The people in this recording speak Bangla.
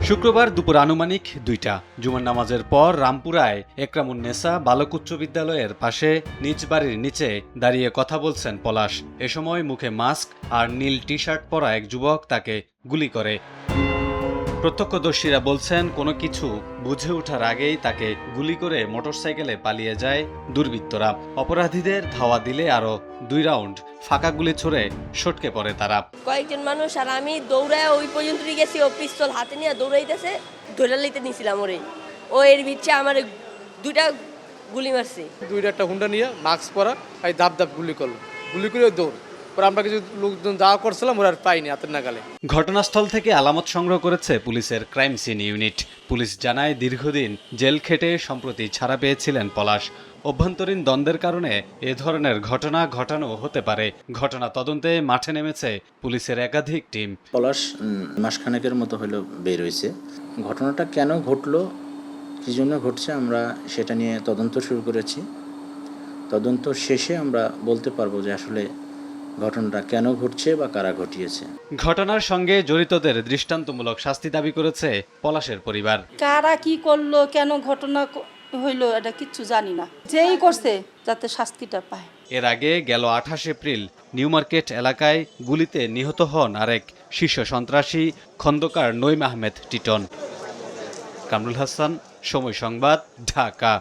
শুক্রবার দুপুর আনুমানিক ২টা জুমার নামাজের পর রামপুরায় একরামুন্নেসা বালক উচ্চ বিদ্যালয়ের পাশে নিজ বাড়ির নিচে দাঁড়িয়ে কথা বলছেন পলাশ। এ সময় মুখে মাস্ক আর নীল টি শার্ট পরা এক যুবক তাকে গুলি করে। প্রত্যক্ষদর্শীরা বলছেন কোনো কিছু বুঝে ওঠার আগেই তাকে গুলি করে মোটরসাইকেলে পালিয়ে যায় দুর্বৃত্তরা। অপরাধীদের ধাওয়া দিলে আরও ২ রাউন্ড ফাঁকা গুলি ছুড়ে সটকে পড়ে তারা। কয়েকজন মানুষ আর আমি দৌড়ায় ওই পর্যন্ত গেছি, ও পিস্তল হাতে নিয়ে দৌড়াইতেছে, ধরে লইতে নিছিলাম ওরে। ও এর ভিতরে আমার 2টা গুলি মারছে। একটা হুন্ডা নিয়ে মাস্ক পরা আর ধাপ ধাপ গুলি করলো, গুলি করে দৌড়। আমরা কিছু লোকজন দাওয়া করছিলাম, ওরা আর পাইনি হাতের নাগালে। ঘটনাস্থল থেকে আলামত সংগ্রহ করেছে পুলিশের ক্রাইম সিন ইউনিট। পুলিশ জানায় দীর্ঘদিন জেল খেটে সম্প্রতি ছাড়া পেয়েছিলেন পলাশ। অভ্যন্তরীণ দ্বন্দ্বের কারণে এ ধরনের ঘটনা ঘটানো হতে পারে। ঘটনা তদন্তে মাঠে নেমেছে পুলিশের একাধিক টিম। পলাশ মাসখানেকের মতো হলো বের হয়েছে। ঘটনাটা কেন ঘটলো, কী জন্য ঘটছে, আমরা সেটা নিয়ে তদন্ত শুরু করেছি। তদন্ত শেষে আমরা বলতে পারবো যে আসলে ঘটনাটা কেন ঘটছে বা কারা ঘটিয়েছে। ঘটনার সঙ্গে জড়িতদের দৃষ্টান্তমূলক শাস্তি দাবি করেছে পলাশের পরিবার। কারা কি করলো, কেন ঘটনা হইলো, এটা কিচ্ছু জানি না। যেই করছে যাতে শাস্তিটা পায়। এর আগে গেল ২৮ এপ্রিল নিউ মার্কেট এলাকায় গুলিতে নিহত হন আরেক শীর্ষ সন্ত্রাসী খন্দকার নঈম আহমেদ টিটন। কামরুল হাসান, সময় সংবাদ, ঢাকা।